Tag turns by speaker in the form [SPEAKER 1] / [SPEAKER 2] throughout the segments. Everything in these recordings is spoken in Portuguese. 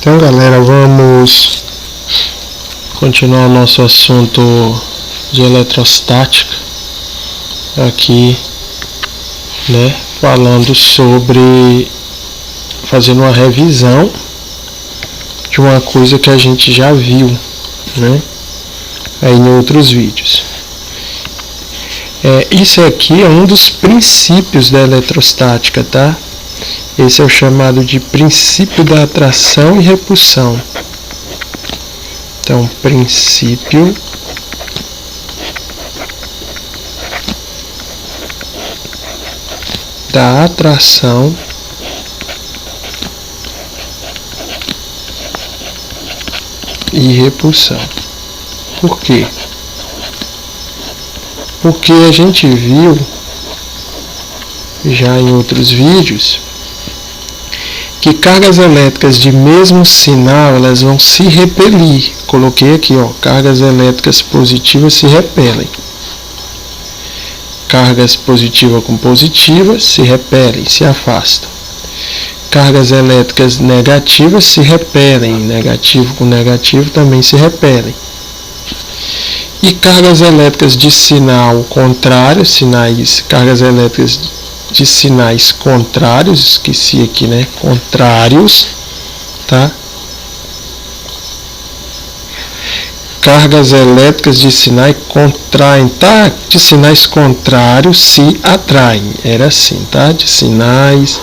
[SPEAKER 1] Então, galera, vamos continuar o nosso assunto de eletrostática aqui, né? Falando sobre, fazendo uma revisão de uma coisa que a gente já viu, né? Aí em outros vídeos. Isso aqui é um dos princípios da eletrostática, tá? Esse é o chamado de princípio da atração e repulsão. Então, princípio da atração e repulsão. Por quê? Porque a gente viu já em outros vídeos que cargas elétricas de mesmo sinal, elas vão se repelir. Coloquei aqui, ó, cargas elétricas positivas se repelem. Cargas positiva com positiva se repelem, se afastam. Cargas elétricas negativas se repelem, negativo com negativo também se repelem. E cargas elétricas de sinal contrário, cargas elétricas de sinais contrários, esqueci aqui, né? Contrários, tá? Cargas elétricas de sinais contraem, tá? De sinais contrários se atraem, era assim, tá? De sinais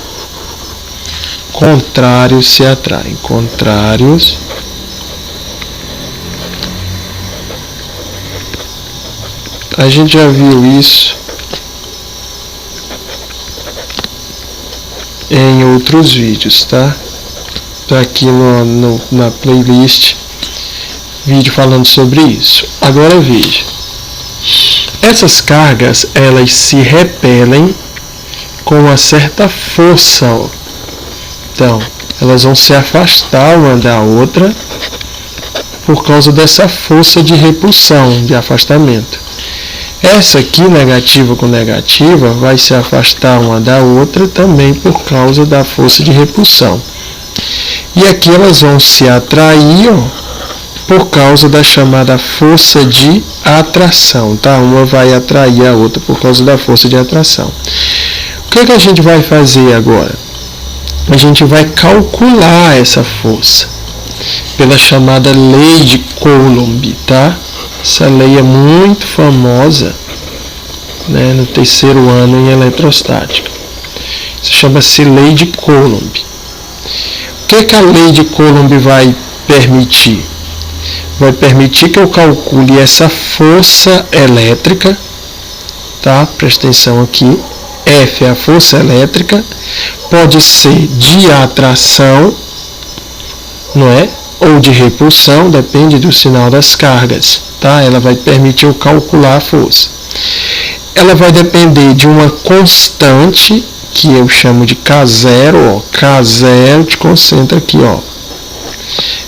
[SPEAKER 1] contrários se atraem, contrários a gente já viu isso em outros vídeos, tá? Tá aqui na playlist, vídeo falando sobre isso. Agora veja, essas cargas, elas se repelem com uma certa força, ó. Então, elas vão se afastar uma da outra por causa dessa força de repulsão, de afastamento. Essa aqui, negativa com negativa, vai se afastar uma da outra também por causa da força de repulsão. E aqui elas vão se atrair, ó, por causa da chamada força de atração, tá? Uma vai atrair a outra por causa da força de atração. O que a gente vai fazer agora? A gente vai calcular essa força pela chamada lei de Coulomb, tá? Essa lei é muito famosa, né, no terceiro ano em eletrostática. Isso chama-se lei de Coulomb. O que a lei de Coulomb vai permitir? Vai permitir que eu calcule essa força elétrica, tá? Presta atenção aqui. F é a força elétrica, pode ser de atração, não é? Ou de repulsão, depende do sinal das cargas, tá? Ela vai permitir eu calcular a força. Ela vai depender de uma constante, que eu chamo de K0, ó. K0, te concentra aqui, ó.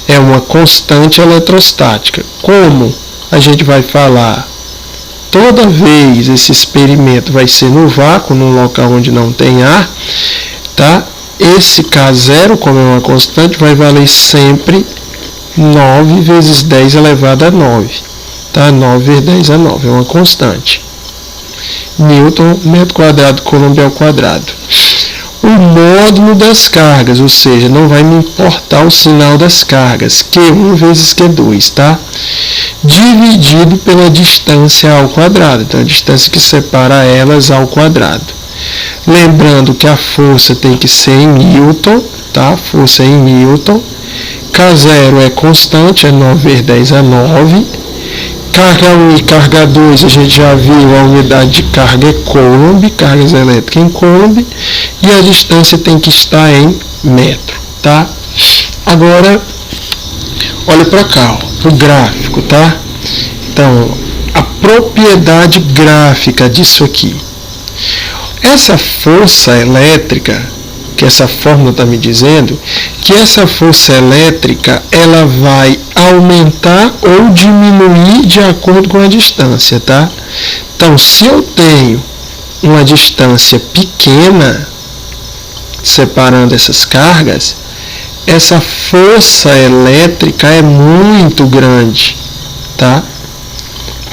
[SPEAKER 1] É uma constante eletrostática. Como a gente vai falar? Toda vez esse experimento vai ser no vácuo, num local onde não tem ar, tá? Esse K0, como é uma constante, vai valer sempre 9 vezes 10 elevado a 9. Tá? 9 vezes 10 a 9, é uma constante. Newton, metro quadrado, Coulomb ao quadrado. O módulo das cargas, ou seja, não vai me importar o sinal das cargas, Q1 vezes Q2, tá? Dividido pela distância ao quadrado, então a distância que separa elas ao quadrado. Lembrando que a força tem que ser em Newton, tá? Força em Newton. K0 é constante, é 9 vezes 10 a 9. Carga 1 e carga 2, a gente já viu, a unidade de carga é Coulomb, cargas elétricas em Coulomb, e a distância tem que estar em metro, tá? Agora, olha para cá, ó, o gráfico, tá? Então, a propriedade gráfica disso aqui. Essa força elétrica, que essa fórmula está me dizendo, que essa força elétrica ela vai aumentar ou diminuir de acordo com a distância, tá? Então, se eu tenho uma distância pequena separando essas cargas, essa força elétrica é muito grande, tá?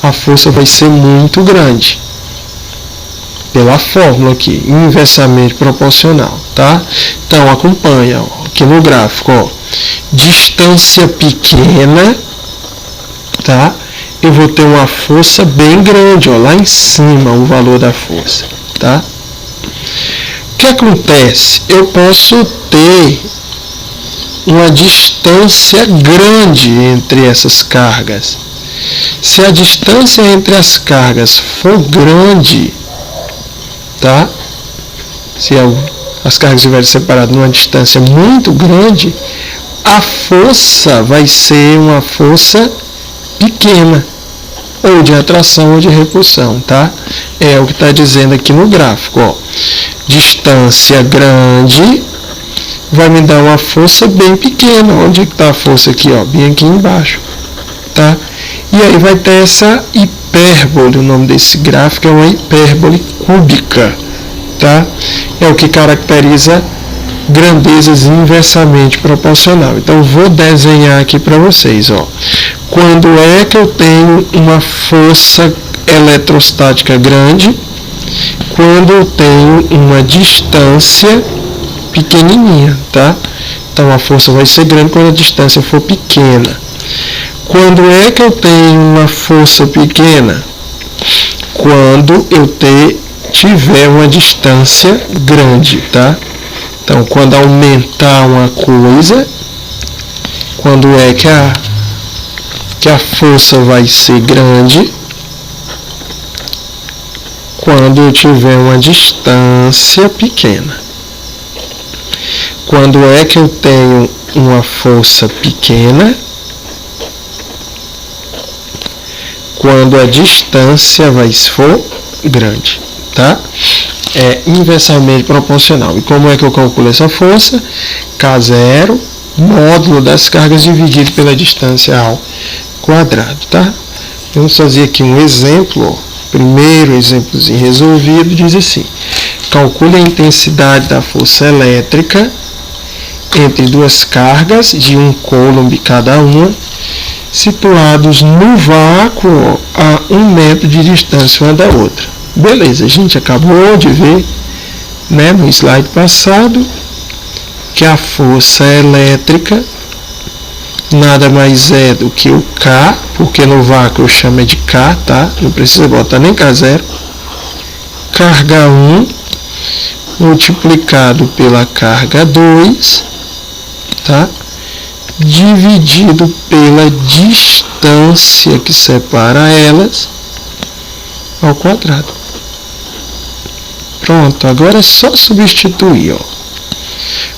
[SPEAKER 1] A força vai ser muito grande, pela fórmula aqui, inversamente proporcional, tá? Então, acompanha, ó, aqui no gráfico, ó, distância pequena, tá? Eu vou ter uma força bem grande, ó, lá em cima o valor da força, tá? O que acontece? Eu posso ter uma distância grande entre essas cargas. Se a distância entre as cargas for grande, tá? Se as cargas estiverem separadas numa distância muito grande, a força vai ser uma força pequena, ou de atração ou de repulsão, tá? É o que está dizendo aqui no gráfico, ó. Distância grande vai me dar uma força bem pequena. Onde é que está a força aqui, ó? Bem aqui embaixo, tá? E aí vai ter essa hipérbole. O nome desse gráfico é uma hipérbole cúbica, tá? É o que caracteriza grandezas inversamente proporcional. Então vou desenhar aqui para vocês, ó. Quando é que eu tenho uma força eletrostática grande? Quando eu tenho uma distância pequenininha, tá? Então a força vai ser grande quando a distância for pequena. Quando é que eu tenho uma força pequena? Quando eu tiver uma distância grande, tá? Então, quando aumentar uma coisa, quando é que a força vai ser grande? Quando eu tiver uma distância pequena. Quando é que eu tenho uma força pequena? Quando a distância for grande, tá? É inversamente proporcional. E como é que eu calculo essa força? K0, módulo das cargas dividido pela distância ao quadrado, tá? Vamos fazer aqui um exemplo, ó. Primeiro exemplozinho resolvido diz assim: calcule a intensidade da força elétrica entre duas cargas de 1 coulomb cada uma, situados no vácuo a 1 metro de distância uma da outra. Beleza, a gente acabou de ver, né, no slide passado, que a força elétrica nada mais é do que o K, porque no vácuo eu chamo de K, tá? Não precisa botar nem K0. Carga 1 multiplicado pela carga 2, tá? Dividido pela distância que separa elas ao quadrado. Pronto, agora é só substituir, ó.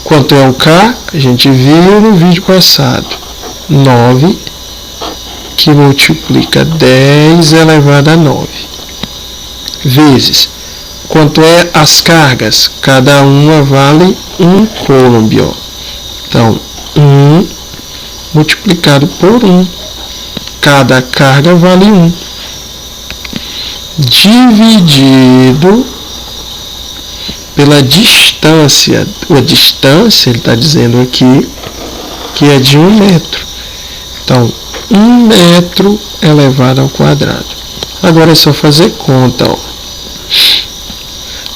[SPEAKER 1] Quanto é o K? A gente viu no vídeo passado. 9, que multiplica 10 elevado a 9, vezes. Quanto é as cargas? Cada uma vale 1 coulomb, ó. Então, 1 multiplicado por 1. Cada carga vale 1. Dividido pela distância. A distância, ele está dizendo aqui, que é de 1 metro. Então, 1 metro elevado ao quadrado. Agora é só fazer conta, ó.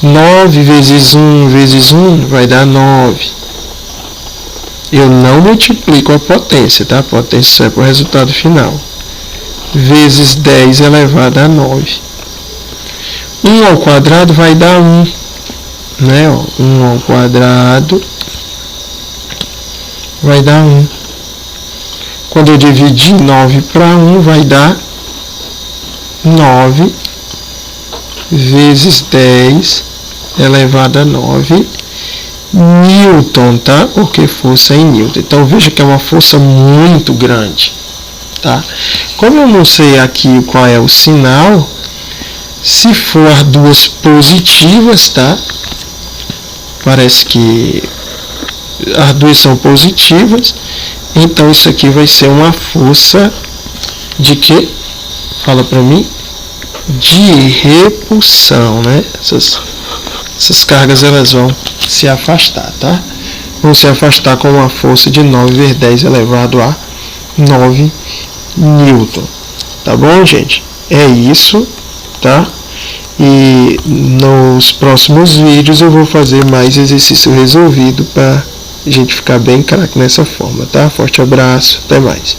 [SPEAKER 1] 9 vezes 1 vai dar 9. Eu não multiplico a potência, tá? A potência só é para o resultado final. Vezes 10 elevado a 9. 1 ao quadrado vai dar 1. Né? Ó, 1 ao quadrado vai dar 1. Quando eu dividir 9 para 1, vai dar 9 vezes 10 elevado a 9 Newton, tá? Porque força é em Newton. Então, veja que é uma força muito grande, tá? Como eu não sei aqui qual é o sinal, se for as duas positivas, tá? Parece que as duas são positivas. Então, isso aqui vai ser uma força de quê? Fala para mim. De repulsão, né? Essas cargas, elas vão se afastar, tá? vão se afastar com uma força de 9 vezes 10 elevado a 9 Newton. Tá bom, gente? É isso, tá? E nos próximos vídeos eu vou fazer mais exercício resolvido para a gente ficar bem craque nessa forma, tá? Forte abraço, até mais.